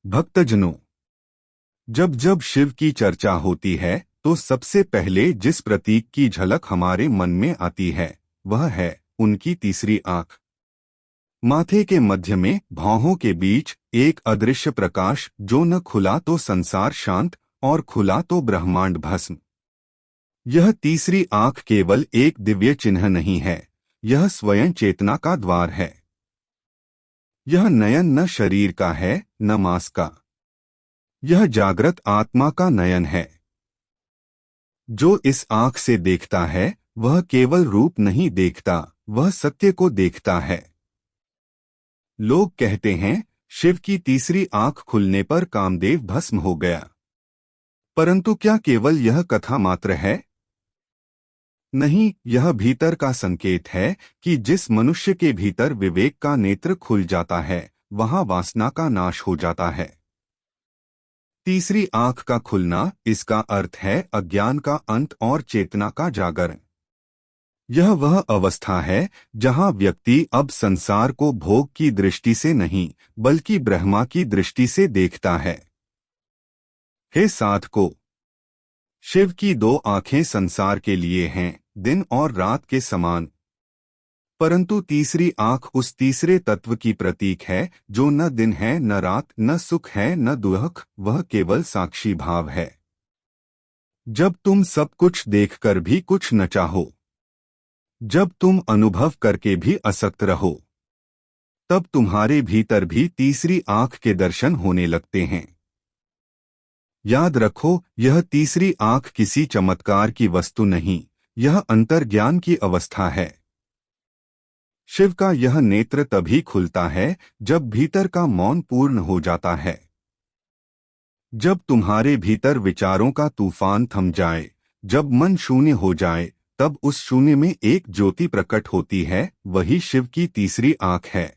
भक्तजनों, जब जब शिव की चर्चा होती है तो सबसे पहले जिस प्रतीक की झलक हमारे मन में आती है वह है उनकी तीसरी आंख। माथे के मध्य में भौहों के बीच एक अदृश्य प्रकाश, जो न खुला तो संसार शांत और खुला तो ब्रह्मांड भस्म। यह तीसरी आंख केवल एक दिव्य चिन्ह नहीं है, यह स्वयं चेतना का द्वार है। यह नयन न शरीर का है न मांस का, यह जागृत आत्मा का नयन है। जो इस आंख से देखता है वह केवल रूप नहीं देखता, वह सत्य को देखता है। लोग कहते हैं शिव की तीसरी आंख खुलने पर कामदेव भस्म हो गया, परंतु क्या केवल यह कथा मात्र है? नहीं, यह भीतर का संकेत है कि जिस मनुष्य के भीतर विवेक का नेत्र खुल जाता है वहां वासना का नाश हो जाता है। तीसरी आंख का खुलना, इसका अर्थ है अज्ञान का अंत और चेतना का जागरण। यह वह अवस्था है जहां व्यक्ति अब संसार को भोग की दृष्टि से नहीं बल्कि ब्रह्मा की दृष्टि से देखता है। हे साधको, शिव की दो आंखें संसार के लिए हैं, दिन और रात के समान। परंतु तीसरी आंख उस तीसरे तत्व की प्रतीक है जो न दिन है न रात, न सुख है न दुख, वह केवल साक्षी भाव है। जब तुम सब कुछ देखकर भी कुछ न चाहो, जब तुम अनुभव करके भी असक्त रहो, तब तुम्हारे भीतर भी तीसरी आंख के दर्शन होने लगते हैं। याद रखो, यह तीसरी आंख किसी चमत्कार की वस्तु नहीं, यह अंतर्ज्ञान की अवस्था है। शिव का यह नेत्र तभी खुलता है जब भीतर का मौन पूर्ण हो जाता है। जब तुम्हारे भीतर विचारों का तूफान थम जाए, जब मन शून्य हो जाए, तब उस शून्य में एक ज्योति प्रकट होती है, वही शिव की तीसरी आंख है।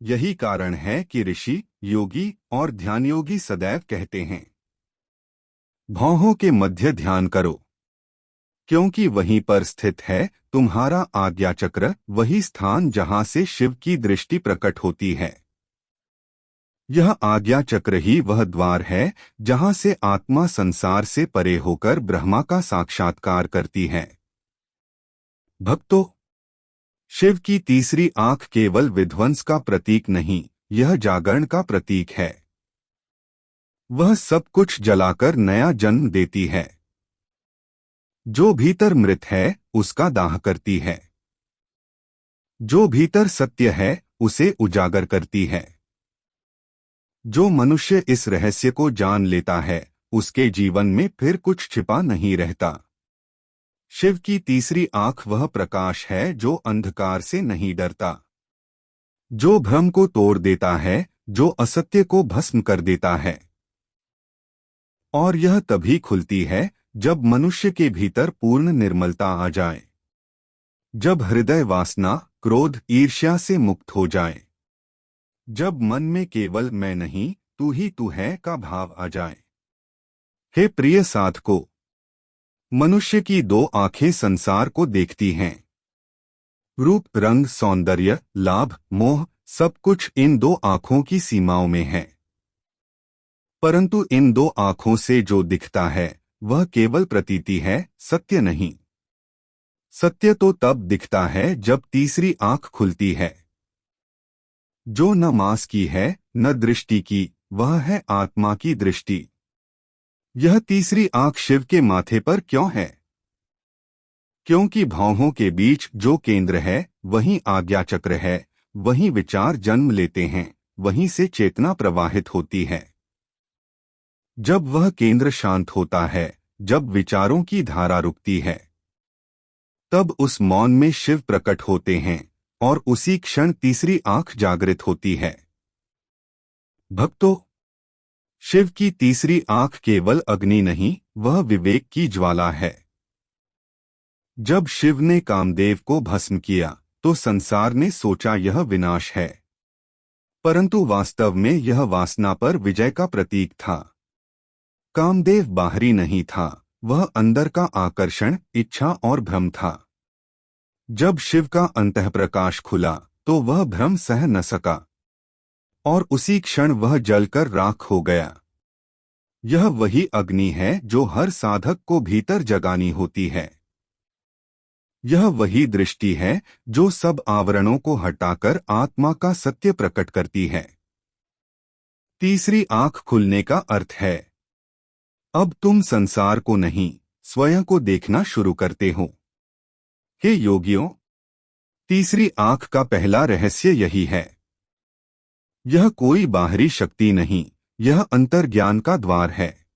यही कारण है कि ऋषि, योगी और ध्यानयोगी सदैव कहते हैं, भौहों के मध्य ध्यान करो, क्योंकि वहीं पर स्थित है तुम्हारा आज्ञा चक्र, वही स्थान जहां से शिव की दृष्टि प्रकट होती है। यह आज्ञा चक्र ही वह द्वार है जहां से आत्मा संसार से परे होकर ब्रह्मा का साक्षात्कार करती है। भक्तों, शिव की तीसरी आंख केवल विध्वंस का प्रतीक नहीं, यह जागरण का प्रतीक है। वह सब कुछ जलाकर नया जन्म देती है। जो भीतर मृत है उसका दाह करती है, जो भीतर सत्य है उसे उजागर करती है। जो मनुष्य इस रहस्य को जान लेता है उसके जीवन में फिर कुछ छिपा नहीं रहता। शिव की तीसरी आंख वह प्रकाश है जो अंधकार से नहीं डरता, जो भ्रम को तोड़ देता है, जो असत्य को भस्म कर देता है। और यह तभी खुलती है जब मनुष्य के भीतर पूर्ण निर्मलता आ जाए, जब हृदय वासना, क्रोध, ईर्ष्या से मुक्त हो जाए, जब मन में केवल मैं नहीं तू ही तू है का भाव आ जाए। हे प्रिय साधको, मनुष्य की दो आंखें संसार को देखती हैं। रूप, रंग, सौंदर्य, लाभ, मोह, सब कुछ इन दो आंखों की सीमाओं में है। परंतु इन दो आंखों से जो दिखता है वह केवल प्रतीति है, सत्य नहीं। सत्य तो तब दिखता है जब तीसरी आंख खुलती है। जो न मांस की है न दृष्टि की, वह है आत्मा की दृष्टि। यह तीसरी आंख शिव के माथे पर क्यों है? क्योंकि भौहों के बीच जो केंद्र है वहीं आज्ञा चक्र है, वहीं विचार जन्म लेते हैं, वहीं से चेतना प्रवाहित होती है। जब वह केंद्र शांत होता है, जब विचारों की धारा रुकती है, तब उस मौन में शिव प्रकट होते हैं और उसी क्षण तीसरी आंख जागृत होती है। भक्तों, शिव की तीसरी आंख केवल अग्नि नहीं, वह विवेक की ज्वाला है। जब शिव ने कामदेव को भस्म किया तो संसार ने सोचा यह विनाश है, परंतु वास्तव में यह वासना पर विजय का प्रतीक था। कामदेव बाहरी नहीं था, वह अंदर का आकर्षण, इच्छा और भ्रम था। जब शिव का अंतःप्रकाश खुला तो वह भ्रम सह न सका और उसी क्षण वह जलकर राख हो गया। यह वही अग्नि है जो हर साधक को भीतर जगानी होती है। यह वही दृष्टि है जो सब आवरणों को हटाकर आत्मा का सत्य प्रकट करती है। तीसरी आंख खुलने का अर्थ है अब तुम संसार को नहीं, स्वयं को देखना शुरू करते हो। हे योगियों, तीसरी आंख का पहला रहस्य यही है। यह कोई बाहरी शक्ति नहीं, यह अंतर्ज्ञान का द्वार है।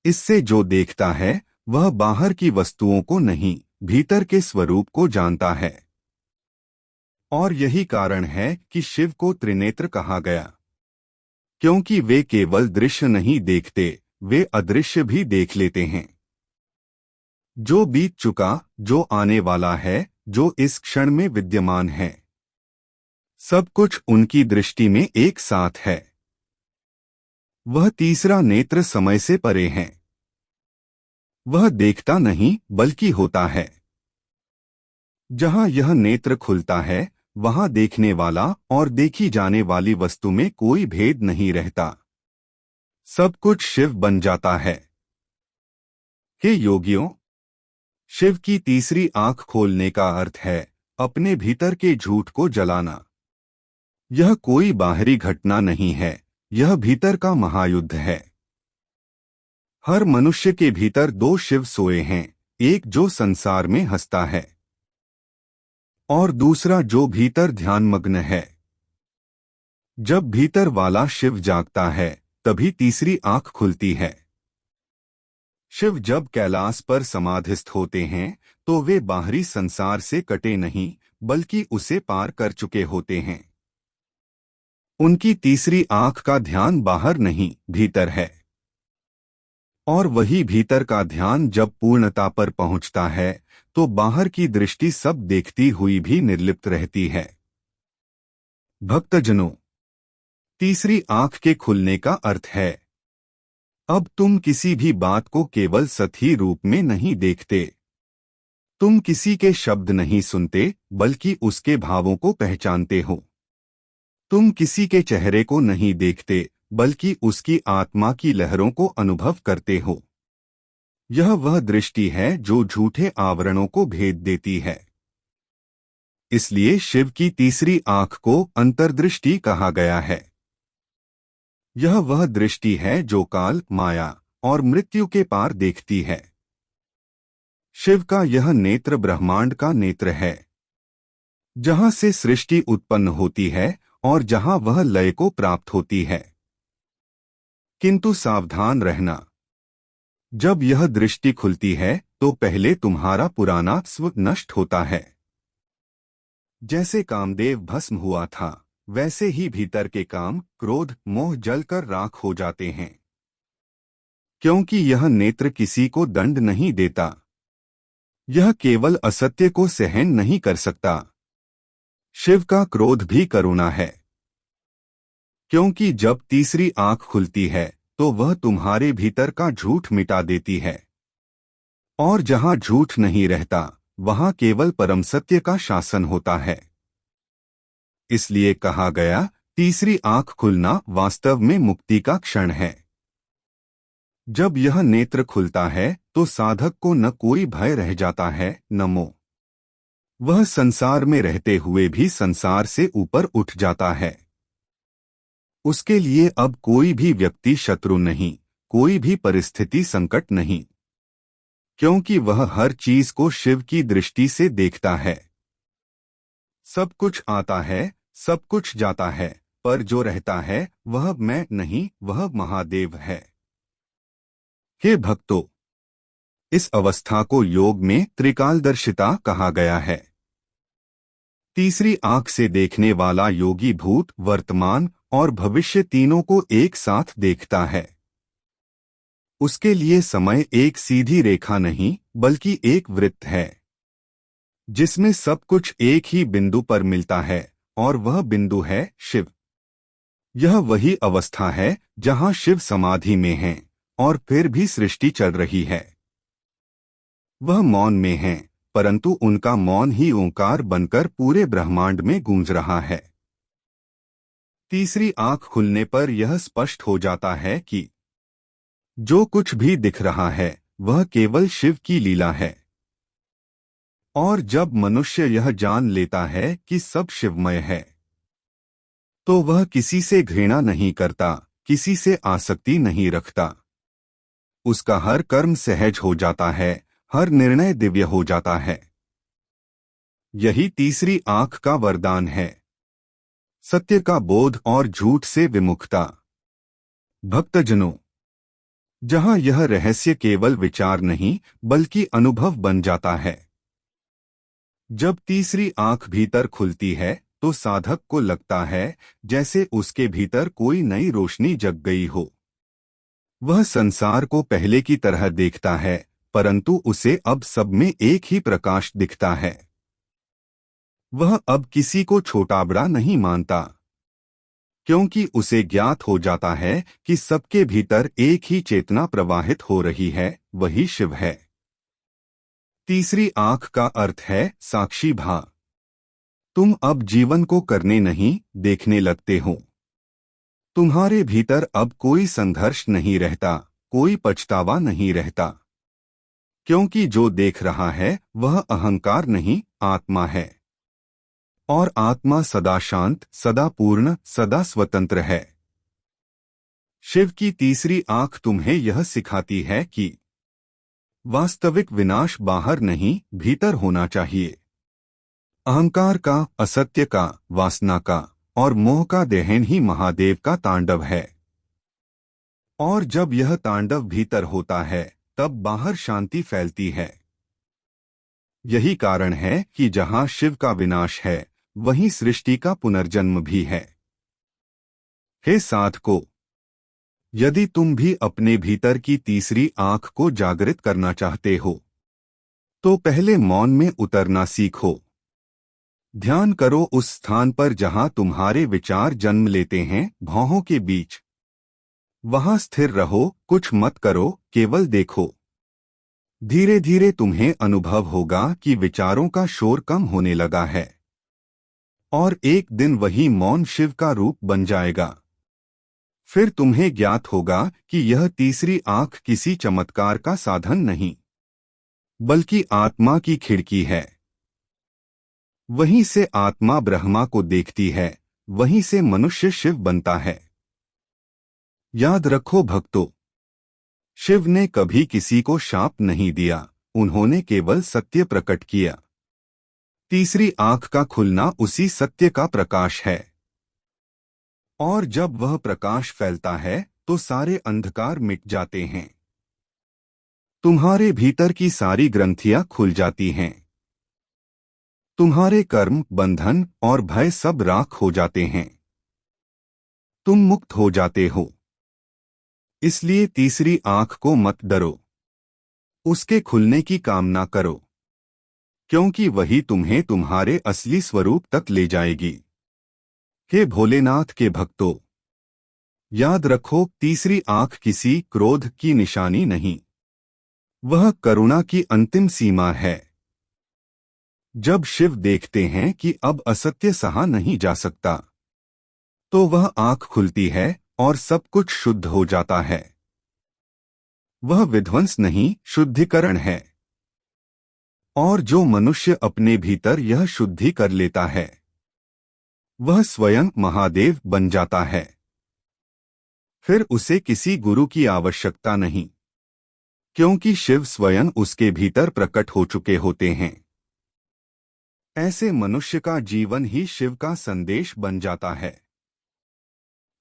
इससे जो देखता है वह बाहर की वस्तुओं को नहीं, भीतर के स्वरूप को जानता है। और यही कारण है कि शिव को त्रिनेत्र कहा गया, क्योंकि वे केवल दृश्य नहीं देखते, वे अदृश्य भी देख लेते हैं। जो बीत चुका, जो आने वाला है, जो इस क्षण में विद्यमान है, सब कुछ उनकी दृष्टि में एक साथ है। वह तीसरा नेत्र समय से परे है। वह देखता नहीं बल्कि होता है। जहां यह नेत्र खुलता है वहां देखने वाला और देखी जाने वाली वस्तु में कोई भेद नहीं रहता। सब कुछ शिव बन जाता है। हे योगियों, शिव की तीसरी आंख खोलने का अर्थ है अपने भीतर के झूठ को जलाना। यह कोई बाहरी घटना नहीं है, यह भीतर का महायुद्ध है। हर मनुष्य के भीतर दो शिव सोए हैं, एक जो संसार में हंसता है और दूसरा जो भीतर ध्यानमग्न है। जब भीतर वाला शिव जागता है तभी तीसरी आंख खुलती है। शिव जब कैलाश पर समाधिस्थ होते हैं तो वे बाहरी संसार से कटे नहीं बल्कि उसे पार कर चुके होते हैं। उनकी तीसरी आंख का ध्यान बाहर नहीं, भीतर है। और वही भीतर का ध्यान जब पूर्णता पर पहुंचता है तो बाहर की दृष्टि सब देखती हुई भी निर्लिप्त रहती है। भक्तजनों, तीसरी आंख के खुलने का अर्थ है अब तुम किसी भी बात को केवल सतही रूप में नहीं देखते। तुम किसी के शब्द नहीं सुनते बल्कि उसके भावों को पहचानते हो। तुम किसी के चेहरे को नहीं देखते बल्कि उसकी आत्मा की लहरों को अनुभव करते हो। यह वह दृष्टि है जो झूठे आवरणों को भेद देती है। इसलिए शिव की तीसरी आंख को अंतर्दृष्टि कहा गया है। यह वह दृष्टि है जो काल, माया और मृत्यु के पार देखती है। शिव का यह नेत्र ब्रह्मांड का नेत्र है, जहां से सृष्टि उत्पन्न होती है और जहां वह लय को प्राप्त होती है। किंतु सावधान रहना, जब यह दृष्टि खुलती है तो पहले तुम्हारा पुराना स्व नष्ट होता है। जैसे कामदेव भस्म हुआ था वैसे ही भीतर के काम, क्रोध, मोह जलकर राख हो जाते हैं। क्योंकि यह नेत्र किसी को दंड नहीं देता, यह केवल असत्य को सहन नहीं कर सकता। शिव का क्रोध भी करुणा है, क्योंकि जब तीसरी आंख खुलती है तो वह तुम्हारे भीतर का झूठ मिटा देती है। और जहां झूठ नहीं रहता वहां केवल परम सत्य का शासन होता है। इसलिए कहा गया, तीसरी आंख खुलना वास्तव में मुक्ति का क्षण है। जब यह नेत्र खुलता है तो साधक को न कोई भय रह जाता है, न मोह। वह संसार में रहते हुए भी संसार से ऊपर उठ जाता है। उसके लिए अब कोई भी व्यक्ति शत्रु नहीं, कोई भी परिस्थिति संकट नहीं, क्योंकि वह हर चीज को शिव की दृष्टि से देखता है। सब कुछ आता है, सब कुछ जाता है, पर जो रहता है वह मैं नहीं, वह महादेव है। हे भक्तों, इस अवस्था को योग में त्रिकालदर्शिता कहा गया है। तीसरी आंख से देखने वाला योगी भूत, वर्तमान और भविष्य तीनों को एक साथ देखता है। उसके लिए समय एक सीधी रेखा नहीं बल्कि एक वृत्त है, जिसमें सब कुछ एक ही बिंदु पर मिलता है और वह बिंदु है शिव। यह वही अवस्था है जहां शिव समाधि में हैं और फिर भी सृष्टि चल रही है। वह मौन में हैं, परंतु उनका मौन ही ओंकार बनकर पूरे ब्रह्मांड में गूंज रहा है। तीसरी आंख खुलने पर यह स्पष्ट हो जाता है कि जो कुछ भी दिख रहा है वह केवल शिव की लीला है। और जब मनुष्य यह जान लेता है कि सब शिवमय है, तो वह किसी से घृणा नहीं करता, किसी से आसक्ति नहीं रखता। उसका हर कर्म सहज हो जाता है, हर निर्णय दिव्य हो जाता है। यही तीसरी आंख का वरदान है, सत्य का बोध और झूठ से विमुखता। भक्तजनों, जहां यह रहस्य केवल विचार नहीं बल्कि अनुभव बन जाता है। जब तीसरी आंख भीतर खुलती है तो साधक को लगता है जैसे उसके भीतर कोई नई रोशनी जग गई हो। वह संसार को पहले की तरह देखता है, परंतु उसे अब सब में एक ही प्रकाश दिखता है। वह अब किसी को छोटा बड़ा नहीं मानता, क्योंकि उसे ज्ञात हो जाता है कि सबके भीतर एक ही चेतना प्रवाहित हो रही है, वही शिव है। तीसरी आंख का अर्थ है साक्षी भाव। तुम अब जीवन को करने नहीं, देखने लगते हो। तुम्हारे भीतर अब कोई संघर्ष नहीं रहता, कोई पछतावा नहीं रहता, क्योंकि जो देख रहा है वह अहंकार नहीं, आत्मा है। और आत्मा सदा शांत, सदा पूर्ण, सदा स्वतंत्र है। शिव की तीसरी आंख तुम्हें यह सिखाती है कि वास्तविक विनाश बाहर नहीं, भीतर होना चाहिए। अहंकार का, असत्य का, वासना का और मोह का दहन ही महादेव का तांडव है। और जब यह तांडव भीतर होता है तब बाहर शांति फैलती है। यही कारण है कि जहां शिव का विनाश है वहीं सृष्टि का पुनर्जन्म भी है। हे साधकों, यदि तुम भी अपने भीतर की तीसरी आंख को जागृत करना चाहते हो तो पहले मौन में उतरना सीखो। ध्यान करो उस स्थान पर जहां तुम्हारे विचार जन्म लेते हैं, भौहों के बीच। वहां स्थिर रहो, कुछ मत करो, केवल देखो। धीरे धीरे तुम्हें अनुभव होगा कि विचारों का शोर कम होने लगा है और एक दिन वही मौन शिव का रूप बन जाएगा। फिर तुम्हें ज्ञात होगा कि यह तीसरी आंख किसी चमत्कार का साधन नहीं, बल्कि आत्मा की खिड़की है। वहीं से आत्मा ब्रह्मा को देखती है, वहीं से मनुष्य शिव बनता है। याद रखो भक्तों, शिव ने कभी किसी को शाप नहीं दिया, उन्होंने केवल सत्य प्रकट किया। तीसरी आंख का खुलना उसी सत्य का प्रकाश है। और जब वह प्रकाश फैलता है तो सारे अंधकार मिट जाते हैं। तुम्हारे भीतर की सारी ग्रंथियां खुल जाती हैं। तुम्हारे कर्म, बंधन और भय सब राख हो जाते हैं। तुम मुक्त हो जाते हो। इसलिए तीसरी आंख को मत डरो, उसके खुलने की कामना करो, क्योंकि वही तुम्हें तुम्हारे असली स्वरूप तक ले जाएगी। हे भोलेनाथ के भक्तों, याद रखो, तीसरी आंख किसी क्रोध की निशानी नहीं, वह करुणा की अंतिम सीमा है। जब शिव देखते हैं कि अब असत्य सहा नहीं जा सकता, तो वह आंख खुलती है और सब कुछ शुद्ध हो जाता है। वह विध्वंस नहीं, शुद्धिकरण है। और जो मनुष्य अपने भीतर यह शुद्धि कर लेता है वह स्वयं महादेव बन जाता है। फिर उसे किसी गुरु की आवश्यकता नहीं, क्योंकि शिव स्वयं उसके भीतर प्रकट हो चुके होते हैं। ऐसे मनुष्य का जीवन ही शिव का संदेश बन जाता है,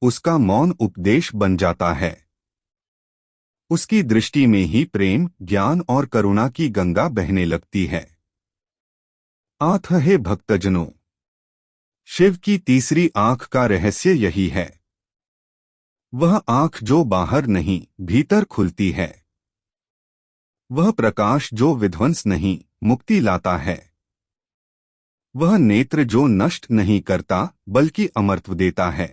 उसका मौन उपदेश बन जाता है। उसकी दृष्टि में ही प्रेम, ज्ञान और करुणा की गंगा बहने लगती है। आठ हे भक्तजनों, शिव की तीसरी आंख का रहस्य यही है। वह आंख जो बाहर नहीं, भीतर खुलती है। वह प्रकाश जो विध्वंस नहीं, मुक्ति लाता है। वह नेत्र जो नष्ट नहीं करता बल्कि अमरत्व देता है।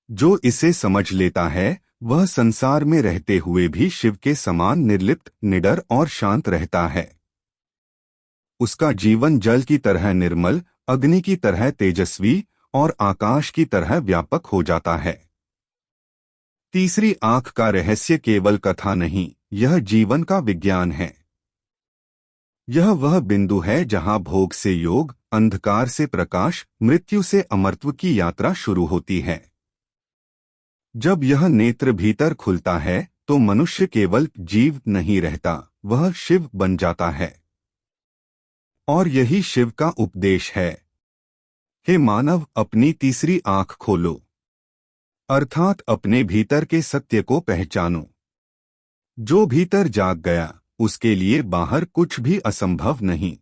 जो इसे समझ लेता है वह संसार में रहते हुए भी शिव के समान निर्लिप्त, निडर और शांत रहता है। उसका जीवन जल की तरह निर्मल, अग्नि की तरह तेजस्वी और आकाश की तरह व्यापक हो जाता है। तीसरी आंख का रहस्य केवल कथा नहीं, यह जीवन का विज्ञान है। यह वह बिंदु है जहां भोग से योग, अंधकार से प्रकाश, मृत्यु से अमरत्व की यात्रा शुरू होती है। जब यह नेत्र भीतर खुलता है तो मनुष्य केवल जीव नहीं रहता, वह शिव बन जाता है। और यही शिव का उपदेश है। हे मानव, अपनी तीसरी आंख खोलो, अर्थात अपने भीतर के सत्य को पहचानो। जो भीतर जाग गया, उसके लिए बाहर कुछ भी असंभव नहीं।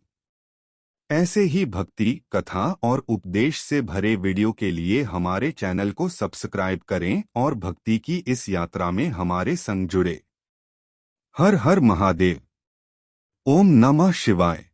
ऐसे ही भक्ति, कथा और उपदेश से भरे वीडियो के लिए हमारे चैनल को सब्सक्राइब करें और भक्ति की इस यात्रा में हमारे संग जुड़े। हर हर महादेव। ओम नमः शिवाय।